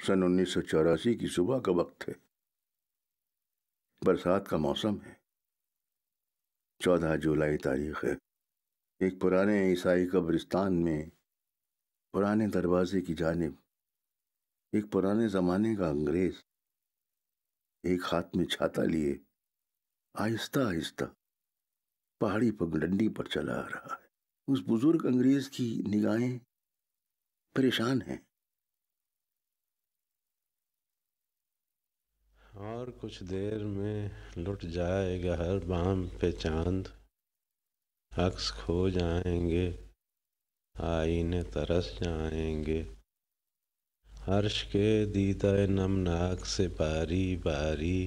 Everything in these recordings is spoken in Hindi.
सन 1984 की सुबह का वक्त है। बरसात का मौसम है। 14 जुलाई तारीख है। एक पुराने ईसाई कब्रिस्तान में पुराने दरवाजे की जानिब एक पुराने जमाने का अंग्रेज एक हाथ में छाता लिए आहिस्ता आहिस्ता पहाड़ी पगडंडी पर चला आ रहा है। उस बुजुर्ग अंग्रेज की निगाहें परेशान हैं। और कुछ देर में लुट जाएगा हर बाम पे चांद, अक्स खो जाएंगे, आईने तरस जाएंगे, अर्श के दीदाए नमनाक से बारी बारी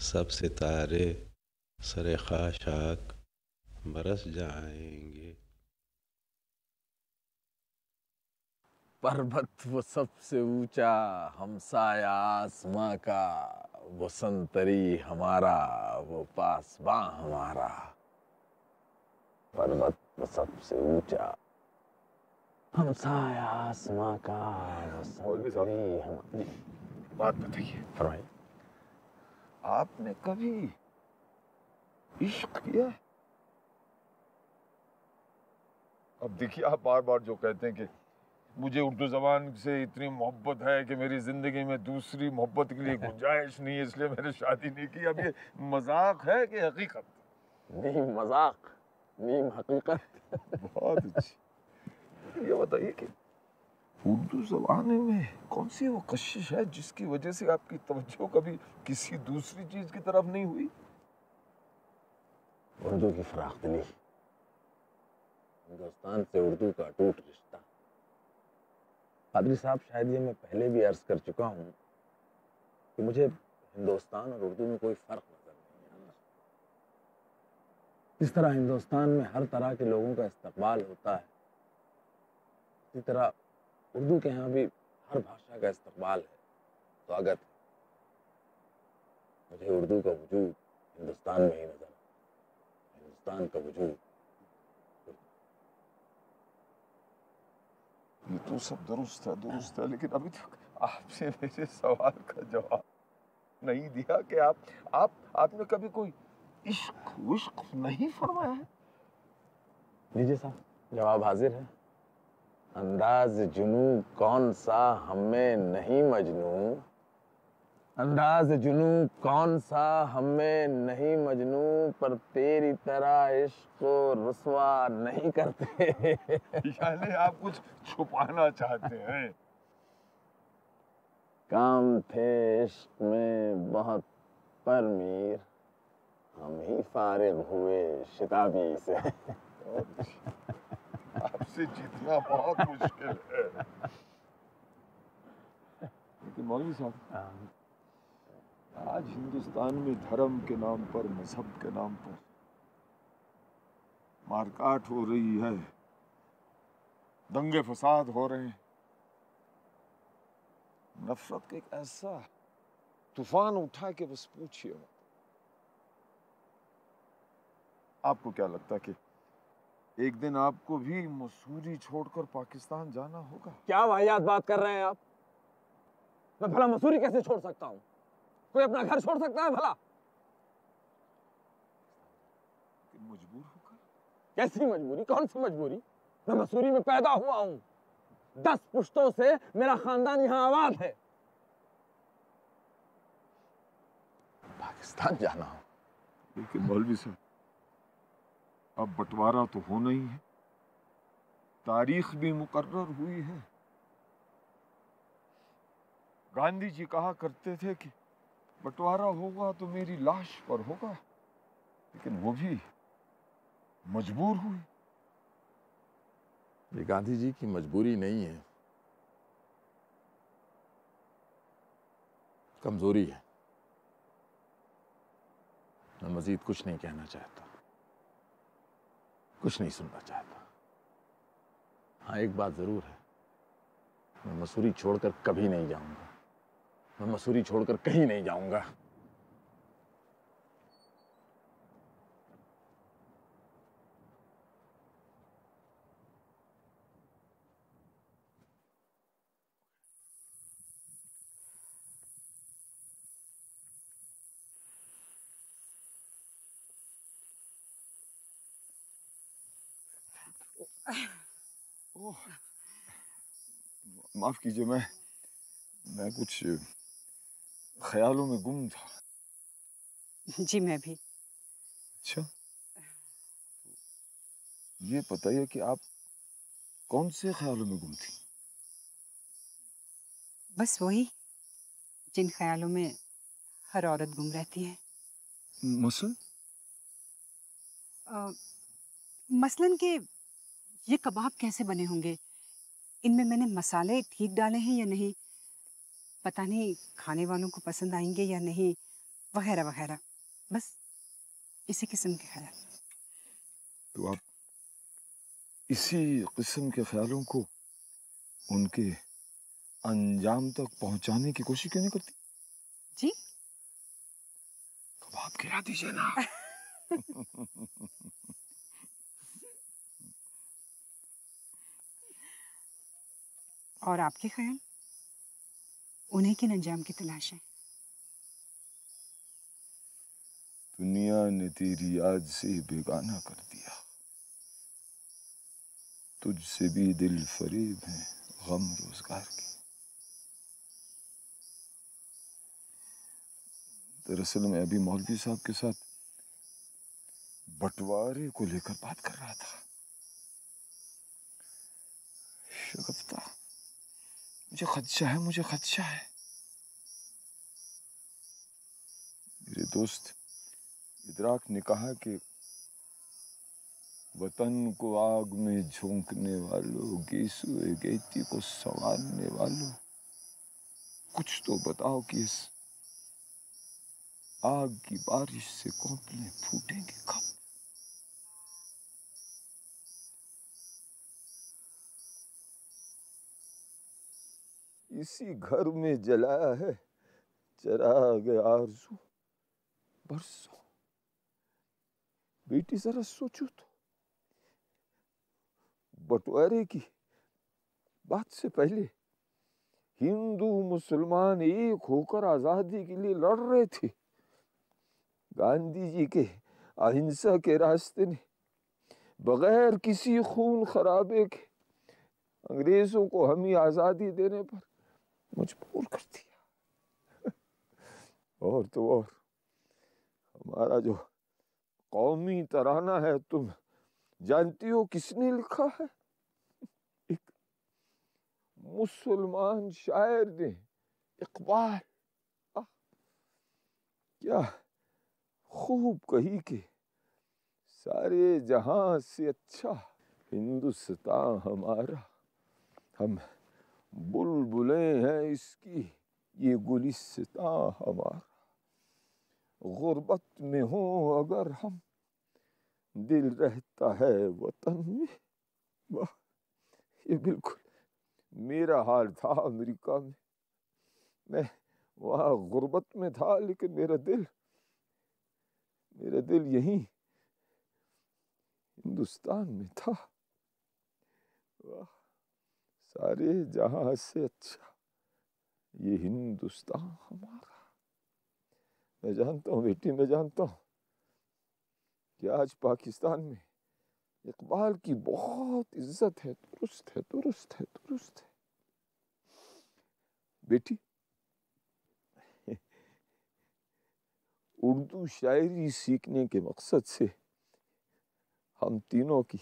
सब सितारे सरे खाशाक बरस जाएंगे। पर्वत वो सबसे ऊंचा हमसाया आसमां का, वो संतरी हमारा वो पासबां हमारा। पर्वत वो सबसे ऊंचा हमसाया आसमां का, वो संतरी हमारी। बात बताइए। फरमाइए। आपने कभी इश्क किया है? अब देखिए, आप बार बार जो कहते हैं कि मुझे उर्दू जबान से इतनी मोहब्बत है कि मेरी जिंदगी में दूसरी मोहब्बत के लिए गुंजाइश नहीं है, इसलिए मैंने शादी नहीं की। अब ये मजाक है कि हकीकत? नहीं मजाक, नहीं हकीकत। बहुत अच्छी। ये बताइए कि उर्दू जबान में कौन सी वो कशिश है जिसकी वजह से आपकी तवज्जो कभी किसी दूसरी चीज की तरफ नहीं हुई? उर्दू की फराख दिली, हिंदुस्तान से उर्दू का अटूट रिश्ता। पादरी साहब, शायद ये मैं पहले भी अर्ज कर चुका हूँ कि मुझे हिंदुस्तान और उर्दू में कोई फर्क नजर नहीं आता। जिस तरह हिंदुस्तान में हर तरह के लोगों का इस्तकबाल होता है, इसी तरह उर्दू के यहाँ भी हर भाषा का इस्तकबाल है, स्वागत है। मुझे उर्दू का वजूद हिंदुस्तान में ही नजर आता है, हिंदुस्तान का वजूद। ये तो सब दुरुस्त है, लेकिन अभी तक आपसे मेरे सवाल का जवाब नहीं दिया कि आपने कभी कोई इश्क विश्क नहीं फरमाया है? लीजिए साहब, जवाब हाजिर है। अंदाज जुनू कौन सा हमें नहीं मजनू, अंदाज जुनू कौन सा हमें नहीं मजनू, पर तेरी तरह इश्क को रुसवा नहीं करते। यानी आप कुछ छुपाना चाहते हैं? काम थे इश्क में बहुत पर मीर, हम ही फारिग हुए शिताबी से। आपसे जीतना बहुत मुश्किल है। लेकिन मौलवी साहब, आज हिंदुस्तान में धर्म के नाम पर, मजहब के नाम पर मारकाट हो रही है, दंगे फसाद हो रहे हैं, नफरत का एक ऐसा तूफान उठा कि बस पूछिए मत। आपको क्या लगता है कि एक दिन आपको भी मसूरी छोड़कर पाकिस्तान जाना होगा? क्या वाहियात बात कर रहे हैं आप? मैं भला मसूरी कैसे छोड़ सकता हूँ? कोई अपना घर छोड़ सकता है भला? मजबूर होकर। कैसी मजबूरी? कौन सी मजबूरी? मैं मसूरी में पैदा हुआ हूँ, 10 पुश्तों से मेरा खानदान यहाँ आबाद है। पाकिस्तान जाना हो। लेकिन मौलवी साहब, अब बंटवारा तो होना ही है, तारीख भी मुकर्रर हुई है। गांधी जी कहा करते थे कि बंटवारा होगा तो मेरी लाश पर होगा, लेकिन वो भी मजबूर हुई। ये गांधी जी की मजबूरी नहीं है, कमजोरी है। मैं मजीद कुछ नहीं कहना चाहता, कुछ नहीं सुनना चाहता। हाँ, एक बात जरूर है, मैं मसूरी छोड़कर कभी नहीं जाऊंगा। मैं मसूरी छोड़कर कहीं नहीं जाऊंगा। ओह, माफ कीजिए, मैं कुछ ख्यालों में गुम था। जी मैं भी। अच्छा, ये बताइए कि आप कौन से ख्यालों में गुम थी? बस वही जिन ख्यालों में हर औरत गुम रहती है। मसलन? मसलन कि ये कबाब कैसे बने होंगे, इनमें मैंने मसाले ठीक डाले हैं या नहीं, पता नहीं खाने वालों को पसंद आएंगे या नहीं, वगैरह वगैरह। बस इसी किस्म के ख्याल। तो आप इसी किस्म के ख्यालों को उनके अंजाम तक पहुंचाने की कोशिश क्यों नहीं करती? जी कबाब गिरा दीजिए ना। और आपके ख्याल? उन्हें किन अंजाम की तलाश है? दुनिया ने तेरी याद से बेगाना कर दिया, तुझसे भी दिल फरेब है गम रोजगार की। दरअसल मैं अभी मौलवी साहब के साथ बंटवारे को लेकर बात कर रहा था। शगुफ्ता, मुझे खदशा है। मेरे दोस्त इदराक ने कहा कि वतन को आग में झोंकने वालों, गेसुए गेती को संवारने वालों, कुछ तो बताओ कि इस आग की बारिश से कौपले फूटेंगे कब? इसी घर में जलाया है चिराग आरज़ू बरसों। बेटी जरा सोचो तो, बंटवारे की बात से पहले हिंदू मुसलमान एक होकर आजादी के लिए लड़ रहे थे। गांधी जी के अहिंसा के रास्ते ने बगैर किसी खून खराबे के अंग्रेजों को हमें आजादी देने पर मजबूर कर दिया। और तो और हमारा जो कौमी तराना है, तुम जानती हो किसने लिखा है? एक मुसलमान शायर ने, इकबाल। क्या खूब कही कि सारे जहां से अच्छा हिंदुस्तान हमारा, हम बुलबुलें हैं इसकी ये गुलिस्तान हमारा। गुर्बत में हो अगर हम, दिल रहता है वतन में। वाह, ये बिल्कुल मेरा हाल था अमेरिका में। मैं वहाँ गुर्बत में था, लेकिन मेरा दिल यहीं हिंदुस्तान में था। वाह, सारे जहां से अच्छा ये हिंदुस्तान हमारा। मैं जानता हूँ बेटी, मैं जानता हूँ कि आज पाकिस्तान में इकबाल की बहुत इज्जत है। दुरुस्त है बेटी। उर्दू शायरी सीखने के मकसद से हम तीनों की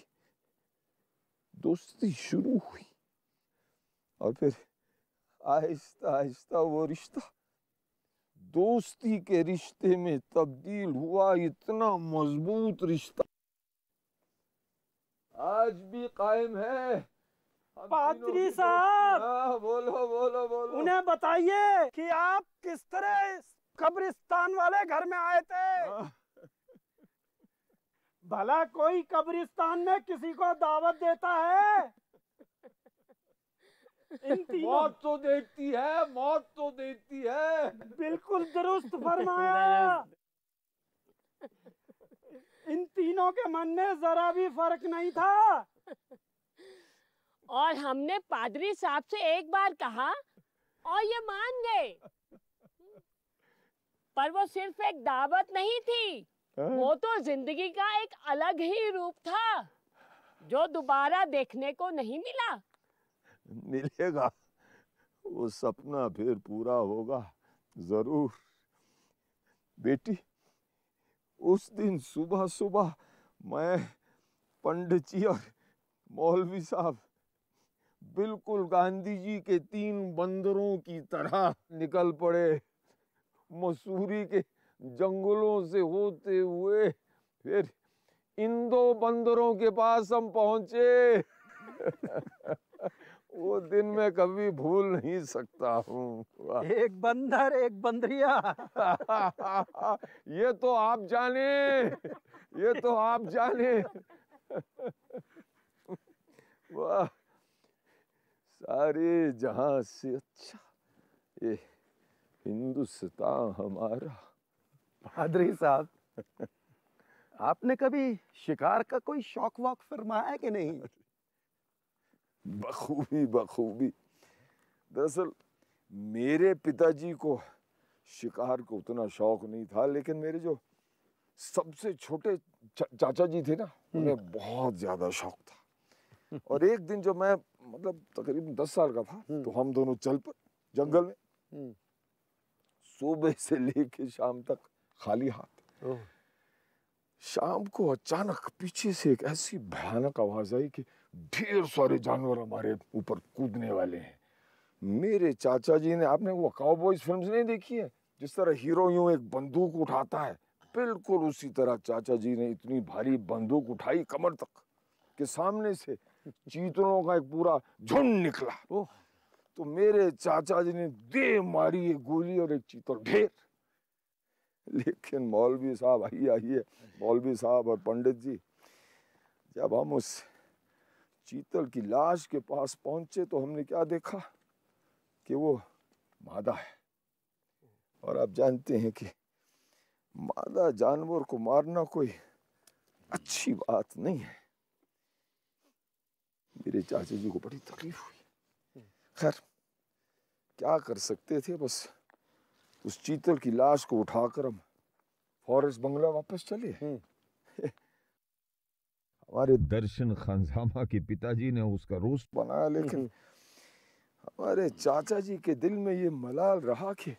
दोस्ती शुरू हुई, और फिर आहिस्ता आहिस्ता वो रिश्ता दोस्ती के रिश्ते में तब्दील हुआ। इतना मजबूत रिश्ता आज भी कायम है। पादरी साहब, बोलो। उन्हें बताइए कि आप किस तरह इस कब्रिस्तान वाले घर में आए थे। भला कोई कब्रिस्तान में किसी को दावत देता है? मौत तो देती है। बिल्कुल दुरुस्त फरमाया। इन तीनों के मन में जरा भी फर्क नहीं था। और हमने पादरी साहब से एक बार कहा और ये मान गए। पर वो सिर्फ एक दावत नहीं थी, वो तो जिंदगी का एक अलग ही रूप था। जो दोबारा देखने को नहीं मिला। मिलेगा, वो सपना फिर पूरा होगा जरूर। बेटी, उस दिन सुबह सुबह मैं, पंडित जी और मौलवी साहब बिल्कुल गांधी जी के 3 बंदरों की तरह निकल पड़े। मसूरी के जंगलों से होते हुए फिर इन 2 बंदरों के पास हम पहुंचे। वो दिन मैं कभी भूल नहीं सकता हूँ। एक बंदर एक बंदरिया। ये तो आप जाने, ये तो आप जाने। वाह, सारे जहां से अच्छा ये हिंदुस्तान हमारा। पादरी साहब, आपने कभी शिकार का कोई शौक वौक फरमाया कि नहीं? बखूबी बखूबी। दरअसल मेरे पिताजी को शिकार को उतना शौक नहीं था, लेकिन मेरे जो सबसे छोटे चाचा जी थे ना, उन्हें बहुत ज्यादा शौक था। और एक दिन जब मैं मतलब तकरीबन 10 साल का था, तो हम दोनों चल पर जंगल में, सुबह से लेके शाम तक खाली हाथ। शाम को अचानक पीछे से एक ऐसी भयानक आवाज आई कि ढेर सारे जानवर हमारे ऊपर कूदने वाले हैं। मेरे चाचा जी ने, आपने वो काउबॉयज फिल्म्स नहीं देखी है, जिस तरह हीरो यूं एक बंदूक उठाता है, बिल्कुल उसी तरह चाचा जी ने इतनी भारी बंदूक उठाई कमर तक कि सामने से चीतलों का एक पूरा झुंड निकला। तो मेरे चाचा जी ने दे मारी एक गोली और एक चीतल ढेर। लेकिन मौलवी साहब, आइए मौलवी साहब और पंडित जी, जब हम उस चीतल की लाश के पास पहुंचे तो हमने क्या देखा कि वो मादा है। और आप जानते हैं कि मादा जानवर को मारना कोई अच्छी बात नहीं है। मेरे चाचा जी को बड़ी तकलीफ हुई। खैर, क्या कर सकते थे, बस उस चीतल की लाश को उठाकर हम फॉरेस्ट बंगला वापस चले। हमारे दर्शन खानसामा के पिताजी ने उसका रोस्ट बनाया, लेकिन हमारे चाचा जी के दिल में ये मलाल रहा कि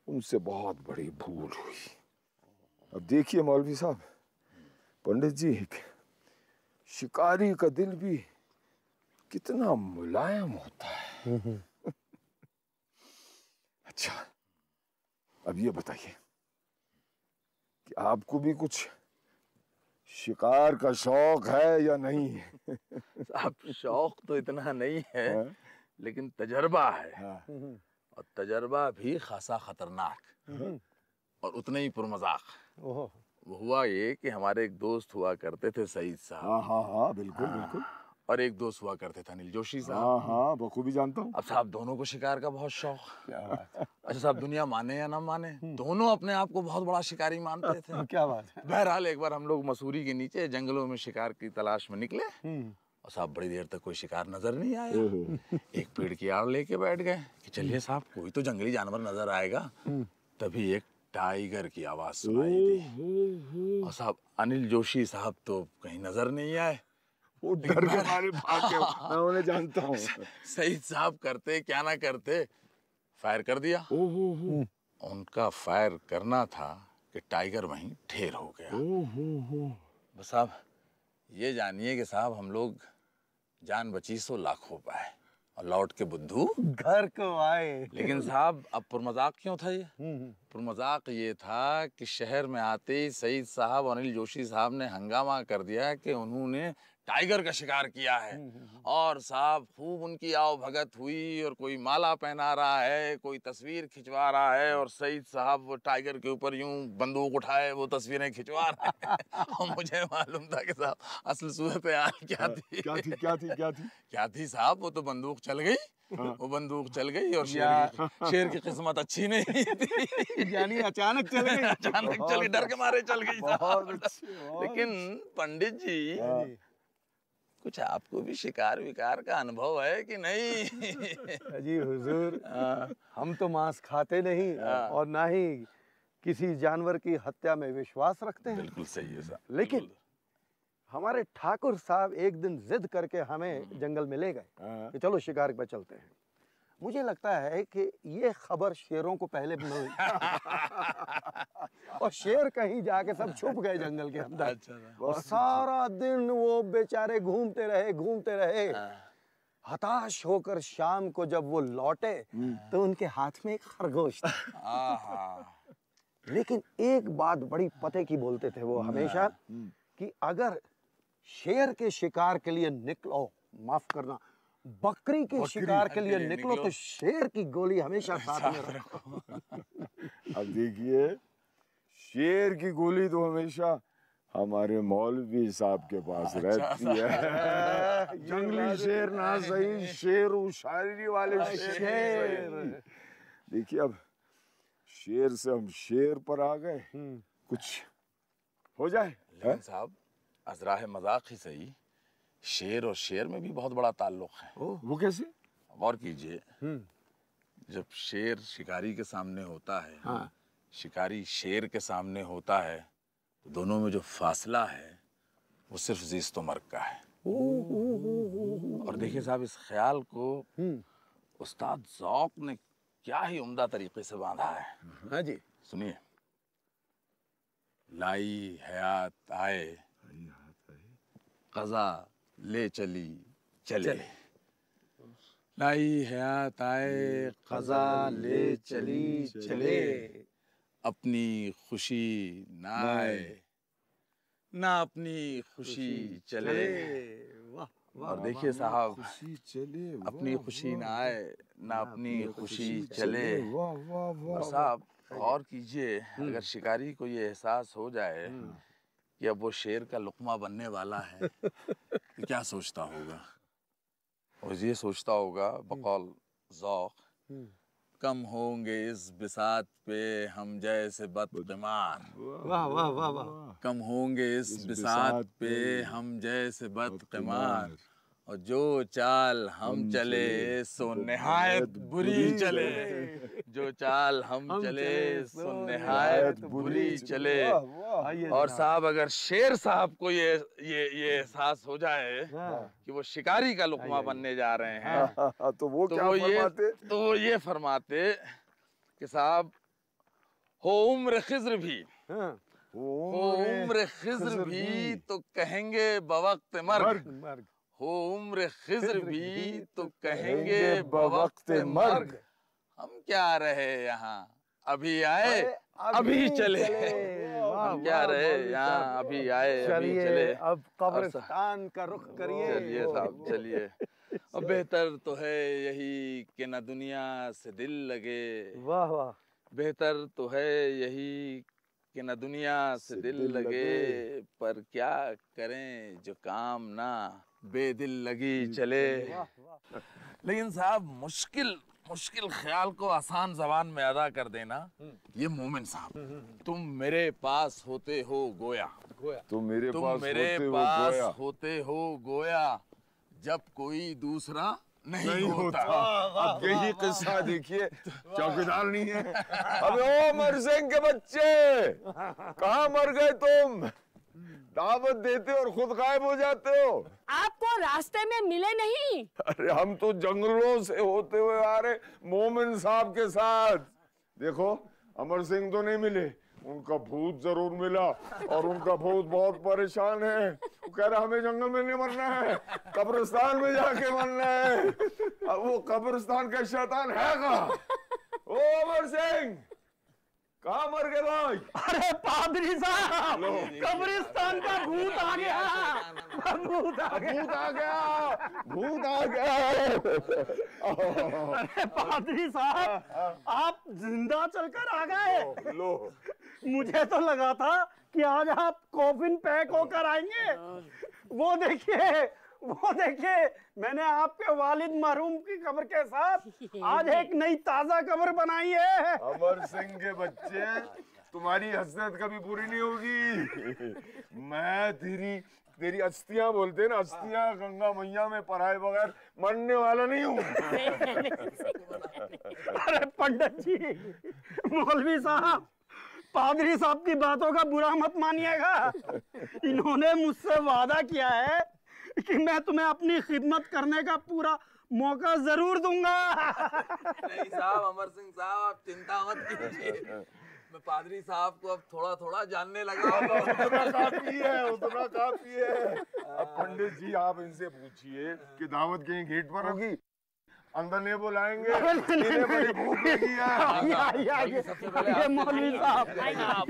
उनसे बहुत बड़ी भूल हुई। अब देखिए मौलवी साहब, पंडित जी, शिकारी का दिल भी कितना मुलायम होता है। अच्छा, अब ये बताइए कि आपको भी कुछ शिकार का शौक है या नहीं? साहब, शौक तो इतना नहीं है, लेकिन तजर्बा है। और तजर्बा भी खासा खतरनाक और उतना ही पुरमजाक। वो हुआ ये कि हमारे एक दोस्त हुआ करते थे, सईद साहब। हाँ, बिल्कुल बिल्कुल। और एक दोस्त हुआ करते थे अनिल जोशी साहब। हाँ, बखूबी जानता हूँ। अब साहब दोनों को शिकार का बहुत शौक। क्या बात है। अच्छा साहब, दुनिया माने या ना माने, दोनों अपने आप को बहुत बड़ा शिकारी मानते थे। क्या बात है। बहरहाल एक बार हम लोग मसूरी के नीचे जंगलों में शिकार की तलाश में निकले, और साहब बड़ी देर तक कोई शिकार नजर नहीं आया। एक पेड़ की आड़ लेके बैठ गए कि चलिए साहब कोई तो जंगली जानवर नजर आएगा। तभी एक टाइगर की आवाज सुनाई दी। और साहब अनिल जोशी साहब तो कहीं नजर नहीं आए। वो डर के मारे भाग गए। मैं उन्हें जानता हूँ। सईद साहब करते क्या ना करते, फायर कर दिया। उनका फायर करना था कि टाइगर वहीं ढेर हो गया। बस साहब ये जानिए कि साहब हम लोग जान बची सो लाखों पाए और लौट के बुद्धू घर को आए। लेकिन साहब अब पुरमजाक क्यों था ये? पुरमजाक ये था कि शहर में आते ही सईद साहब और अनिल जोशी साहब ने हंगामा कर दिया कि उन्होंने टाइगर का शिकार किया है। और साहब खूब उनकी आओ भगत हुई, और कोई माला पहना रहा है, कोई तस्वीर खिंचवा रहा है, और सईद साहब वो टाइगर के ऊपर यूं बंदूक उठाए वो तस्वीरें खिंचवा रहे हैं। और मुझे मालूम था कि साहब असल सूरत हाल क्या थी। क्या थी साहब, वो तो बंदूक चल गई। वो बंदूक चल गई और शेर की किस्मत अच्छी नहीं थी। यानी अचानक चल गई। अचानक चल गई, डर के मारे चल गई। लेकिन पंडित जी, कुछ आपको भी शिकार विकार का अनुभव है कि नहीं? जी हुजूर, हम तो मांस खाते नहीं और ना ही किसी जानवर की हत्या में विश्वास रखते हैं। बिल्कुल सही है साहब। लेकिन हमारे ठाकुर साहब एक दिन जिद करके हमें जंगल में ले गए कि चलो शिकार पे चलते हैं। मुझे लगता है कि ये खबर शेरों को पहले मिल और शेर कहीं जाके सब छुप गए जंगल के अंदर। और सारा दिन वो बेचारे घूमते रहे। हताश होकर शाम को जब वो लौटे तो उनके हाथ में एक खरगोश था। लेकिन एक बात बड़ी पते की बोलते थे वो हमेशा कि अगर शेर के शिकार के लिए निकलो, माफ करना, बकरी के शिकार के लिए निकलो तो शेर की गोली हमेशा साथ में रखो। अब देखिए, शेर की गोली तो हमेशा हमारे मौलवी साहब के पास रहती है। जंगली शेर ना सही, शेर शायरी वाले शेर। देखिए, अब शेर से हम शेर पर आ गए, कुछ हो जाए। लेकिन साहब, अजराह मजाक ही सही, शेर और शेर में भी बहुत बड़ा ताल्लुक है। वो कैसे? गौर कीजिए, जब शेर शिकारी के सामने होता है, शिकारी शेर के सामने होता है, तो दोनों में जो फासला है वो सिर्फ ज़िस्त व मर्ग का है। और देखिए साहब, इस ख्याल को उस्ताद ज़ौक़ ने क्या ही उम्दा तरीके से बांधा है। हाँ जी, सुनिए। लाई हयात आए, क़ज़ा ले चली चले। लाई हयात आए, क़ज़ा ले चली चले। अपनी खुशी ना आए, ना अपनी खुशी चले। और देखिए साहब, अपनी खुशी ना आए, ना अपनी खुशी चले। और साहब, गौर कीजिए, अगर शिकारी को ये एहसास हो जाए कि अब वो शेर का लुक़मा बनने वाला है तो क्या सोचता होगा? और ये सोचता होगा बकौल ज़ौक़, कम होंगे इस बिसात पे हम जैसे बदक़िमार। वाह वाह वाह वाह। कम होंगे इस बिसात पे हम जैसे बदक़िमार। और जो चाल हम चले सो निहायत बुरी चले। जो चाल हम चले सो निहायत बुरी चले। और साहब, अगर शेर साहब को ये एहसास हो जाए कि वो शिकारी का लुक़मा बनने जा रहे हैं, तो वो क्या फरमाते? तो वो ये फरमाते कि साहब, हो उम्र खिज़्र भी, हो उम्र खिज़्र भी तो कहेंगे बवक्त मर्ग। हो उम्र खिज़्र भी तो कहेंगे बवक्त मर्ग। हम क्या रहे यहाँ, अभी आए अभी चले। हम क्या रहे यहाँ, अभी आए अभी चले। अब कब्रिस्तान का रुख करिए। चलिए साहब, चलिए। अब बेहतर तो है यही कि न दुनिया से दिल लगे। वाह वाह। बेहतर तो है यही कि न दुनिया से दिल लगे। पर क्या करें जो काम ना बेदिल लगी चले। लेकिन साहब, मुश्किल ख्याल को आसान ज़बान में अदा कर देना, ये मोमिन साहब। तुम मेरे पास होते हो गोया, तुम मेरे पास होते हो गोया, जब कोई दूसरा नहीं होता। अब यही किस्सा देखिए, चौकीदार नहीं है। अबे ओ अमर सिंह के बच्चे, कहाँ मर गए तुम? दावत देते और खुद गायब हो जाते हो। आपको रास्ते में मिले नहीं? अरे हम तो जंगलों से होते हुए आ रहे मोमिन साहब के साथ। देखो, अमर सिंह तो नहीं मिले, उनका भूत जरूर मिला। और उनका भूत बहुत परेशान है। वो कह रहा हमें जंगल में नहीं मरना है, कब्रिस्तान में जाके मरना है। अब वो कब्रिस्तान का शैतान है कहाँ? ओ अमर सिंह, कहाँ मर गए भाई? अरे पादरी साहब, कब्रिस्तान का भूत आ गया। भूत आ गया। अरे पादरी साहब, आप जिंदा चलकर आ गए। लो, मुझे तो लगा था कि आज आप कॉफिन पैक होकर आएंगे। वो देखिए, मैंने आपके वालिद मरहूम की कब्र के साथ आज एक नई ताजा कब्र बनाई है। अमर सिंह के बच्चे, तुम्हारी हसरत कभी पूरी नहीं होगी। मैं तेरी अस्थियां बोलते ना, अस्थियां गंगा मैया में पराए बगैर मरने वाला नहीं हूँ। अरे पंडित जी, मौलवी साहब, पादरी साहब की बातों का बुरा मत मानिएगा। इन्होंने मुझसे वादा किया है कि मैं तुम्हें अपनी खिदमत करने का पूरा मौका जरूर दूंगा। नहीं साहब, अमर सिंह साहब, आप चिंता मत कीजिए। मैं पादरी साहब को अब थोड़ा थोड़ा जानने लगा हूँ। उतना काफी है, उतना काफी है। अब पंडित जी आप इनसे पूछिए कि दावत कहीं गेट पर होगी, अंदर नहीं बुलाएंगे, इन्हें बड़ी भूख लगी है। सबसे पहले मौलवी साहब, पहले आप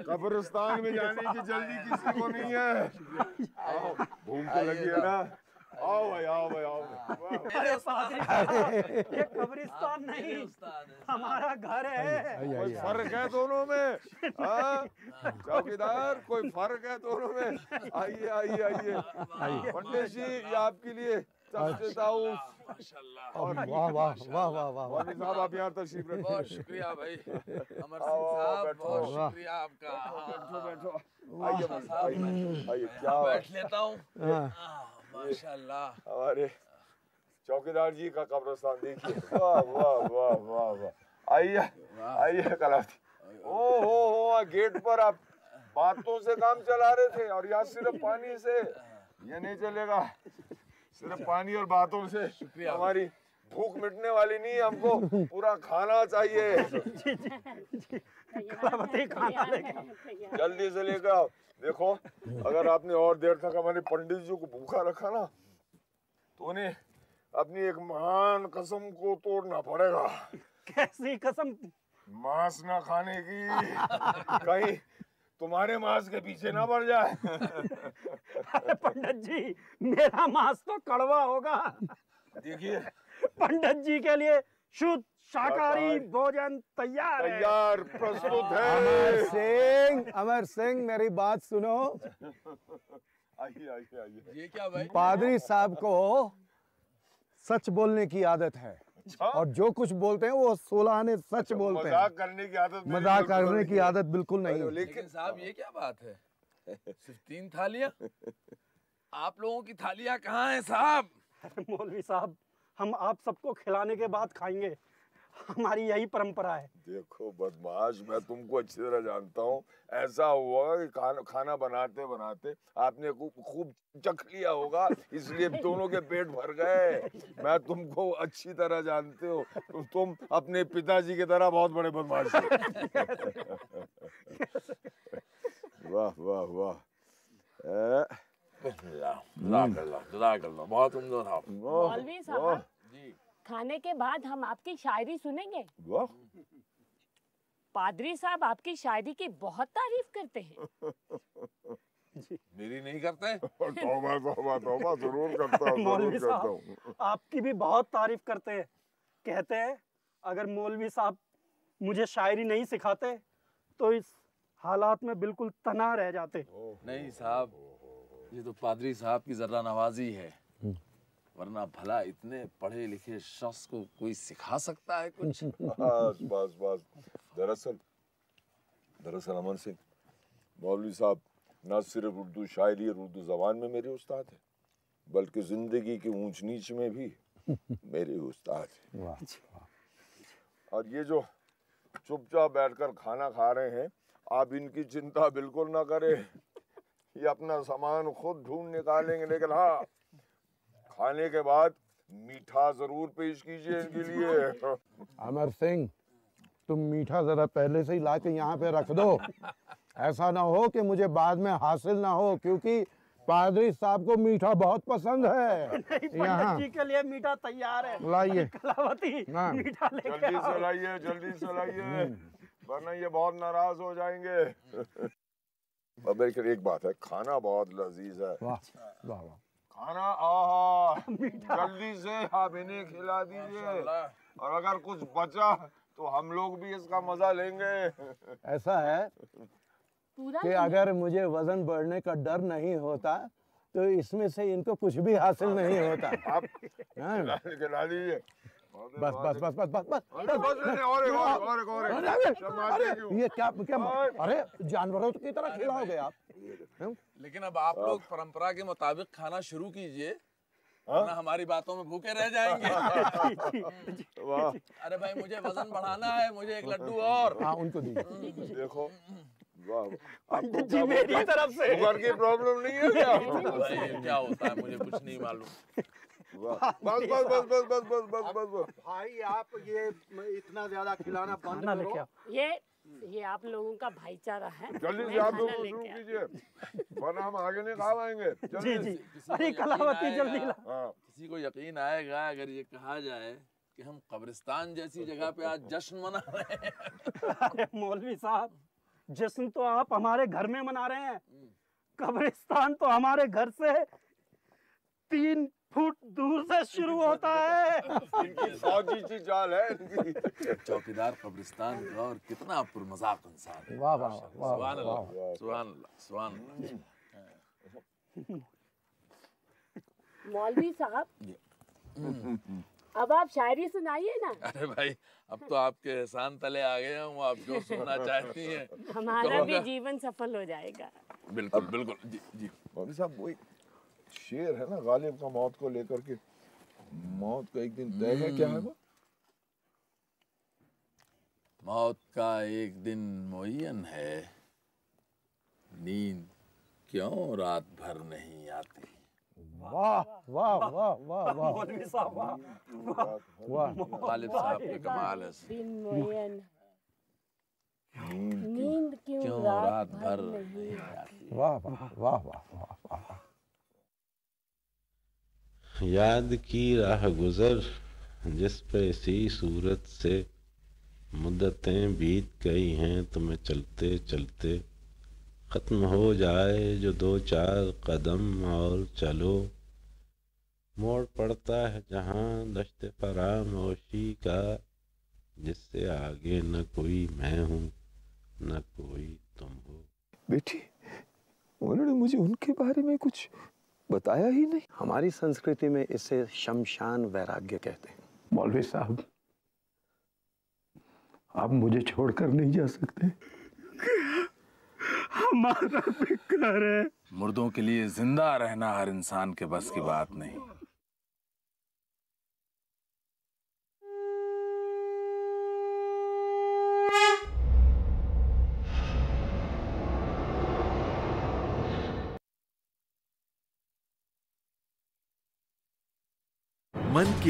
कब्रिस्तान में जाने की जल्दी किसी को नहीं है। भूख तो लगी है ना? आओ भाई, आओ भाई, आओ भाई। अरे पादरी, ये कब्रिस्तान नहीं, हमारा घर है। कोई फर्क है दोनों में? चौकीदार, कोई फर्क है दोनों में? आइए आइए आइए। पंडित जी, ये आपके लिए माशाल्लाह। वाह वाह वाह वाह वाह वाह। साहब आप यहाँ तशरीफ रखिए। बहुत शुक्रिया भाई अमर सिंह साहब, बहुत शुक्रिया आपका। बैठो बैठो। आइए क्या बैठ लेता हूँ। माशाल्लाह। हमारे चौकीदार जी का कब्रिस्तान देखिए। वाह वाह वाह वाह वाह। आइए आइए कलावती। ओ गेट पर आप बातों से काम चला रहे थे और यहाँ सिर्फ पानी से ये नहीं चलेगा। सिर्फ पानी और बातों से हमारी भूख मिटने वाली नहीं, हमको पूरा खाना चाहिए। जल्दी से लेकर आओ। देखो, अगर आपने और देर तक हमारे पंडित जी को भूखा रखा ना, तो उन्हें अपनी एक महान कसम को तोड़ना पड़ेगा। कैसी कसम? मांस ना खाने की। कहीं तुम्हारे मांस के पीछे ना पड़ जाए। अरे पंडित जी, मेरा मांस तो कड़वा होगा। देखिए, पंडित जी के लिए शुद्ध शाकाहारी भोजन तैयार है। तैयार प्रस्तुत है। अमर सिंह, मेरी बात सुनो। आइए आइए आइए। ये क्या भाई? पादरी साहब को सच बोलने की आदत है। अच्छा? और जो कुछ बोलते हैं वो 16 आने सच बोलते हैं। मजाक करने की आदत, मजाक करने की आदत बिल्कुल नहीं है। लेकिन साहब ये क्या बात है? सिर्फ 3 थालियां? आप लोगों की थालियां कहाँ हैं साहब? मौलवी साहब, हम आप सबको खिलाने के बाद खाएंगे, हमारी यही परंपरा है। देखो बदमाश, मैं तुमको अच्छी तरह जानता हूँ। ऐसा हुआ कि खाना बनाते बनाते आपने खूब चख लिया होगा, इसलिए दोनों के पेट भर गए। मैं तुमको अच्छी तरह जानते हो, तुम अपने पिताजी की तरह बहुत बड़े बदमाश हो। वाह वाह वाह। जज़ाकल्लाह, बहुत उम्दा था। मौलवी साहब जी, खाने के बाद हम आपकी शायरी सुनेंगे। वाह, पादरी साहब आपकी शायरी की बहुत तारीफ करते हैं। मेरी नहीं करते? तौबा तौबा तौबा, जरूर करता हूँ, मौलवी जरूर करता साहब, हूँ। आपकी भी बहुत तारीफ करते हैं। कहते हैं अगर मौलवी साहब मुझे शायरी नहीं सिखाते तो इस हालात में बिल्कुल तना रह जाते। नहीं साहब, ये तो पादरी साहब की जर्रा नवाजी है, वरना भला इतने पढ़े लिखे शख्स को कोई सिखा सकता है कुछ? बस बस बस। दरअसल अमर सिंह, मौलवी साहब न सिर्फ उर्दू शायरी और उर्दू जबान में मेरे उस्ताद हैं, बल्कि जिंदगी की ऊंच नीच में भी मेरे उस्ताद हैं। और ये जो चुपचाप बैठकर खाना खा रहे हैं, आप इनकी चिंता बिल्कुल ना करें। ये अपना सामान खुद ढूंढ निकालेंगे। लेकिन हाँ, खाने के बाद मीठा जरूर पेश कीजिए इनके लिए। अमर सिंह, तुम मीठा जरा पहले से ही ला के यहाँ पे रख दो। ऐसा ना हो कि मुझे बाद में हासिल ना हो, क्योंकि पादरी साहब को मीठा बहुत पसंद है। पंडित जी के लिए मीठा तैयार है। लाइए। कलावती, मीठा लेके जल्दी आओ। से लाइए, जल्दी से लाइए, वरना ये बहुत नाराज हो जाएंगे। अब एक बात है, खाना बहुत लजीज है। वाह वाह वाह। खाना आहा, जल्दी से आप इन्हें खिला दीजिए, और अगर कुछ बचा तो हम लोग भी इसका मजा लेंगे। ऐसा है कि अगर मुझे वजन बढ़ने का डर नहीं होता तो इसमें से इनको कुछ भी हासिल नहीं होता। आप खिला दीजिए। बस बस बस बस बस बस। और ये क्या क्या? अरे जानवरों की तरह खिलाओगे आप? लेकिन अब आप लोग परंपरा के मुताबिक खाना शुरू कीजिए, वरना हमारी बातों में भूखे रह जाएंगे। वाह अरे भाई मुझे वजन बढ़ाना है, मुझे एक लड्डू और। हाँ उनको दीजिए। देखो, वाह आपको जी मेरी तरफ से शुगर की प्रॉब्लम नहीं है क्या? भाई ये क्या होता है मुझे कुछ नहीं मालूम। वाह, बस बस बस बस बस बस बस बस बस। भाई आप ये इतना ज्यादा खिलाना बंद करो। ये आप लोगों का भाईचारा है। जल्दी मैं से आप खाना लोग शुरू लेके कीजिए, वरना हम आगे नहीं खा पाएंगे। जी जी। अरे कलावती जल्दी ला। हाँ किसी को यकीन आएगा अगर ये कहा जाए कि हम कब्रिस्तान जैसी जगह पे आज जश्न मना रहे हैं। अरे मौलवी साहब, जश्न तो आप हमारे घर में मना रहे हैं, कब्रिस्तान तो हमारे घर से 3 फुट दूर से शुरू होता है। इनकी फौजी सी चाल है इनकी। चौकीदार कब्रिस्तान का और कितना पुरमजाक इंसान है। वाह वाह वाह सुभान वाह। अल्लाह, सुभान अल्लाह, सुभान अल्लाह। मौलवी साहब, अब आप शायरी सुनाइए ना। अरे भाई अब तो आपके एहसान तले आ गए हूँ, आप जो सुनना चाहती हैं। हमारा भी जीवन सफल हो जाएगा। बिल्कुल बिल्कुल जी जी। मौलवी साहब वही शेर है ना गालिब का मौत को लेकर के, मौत का एक दिन तय है, क्या है वो? मौत का एक दिन मुअय्यन है, नींद क्यों रात भर नहीं आती। वाह वाह वाह वाह वाह मौलवी साहब वाह। वाह। गालिब साहब के कमाल है। दिन मुअय्यन, नींद नींद क्यों क्यों रात भर नहीं आती। वाह वाह वाह वाह वाह वाह। याद की राह गुजर जिस पे इसी सूरत से मुद्दतें बीत गई हैं, तुम्हें चलते चलते ख़त्म हो जाए जो 2-4 कदम और चलो। मोड़ पड़ता है जहाँ दश्त फरामोशी का, जिससे आगे न कोई मैं हूँ न कोई तुम हो। बेटी, उन्होंने मुझे उनके बारे में कुछ बताया ही नहीं। हमारी संस्कृति में इसे शमशान वैराग्य कहते हैं। मौलवी साहब, आप मुझे छोड़कर नहीं जा सकते। हमारा फिक्र है। मुर्दों के लिए जिंदा रहना हर इंसान के बस की बात नहीं। मन की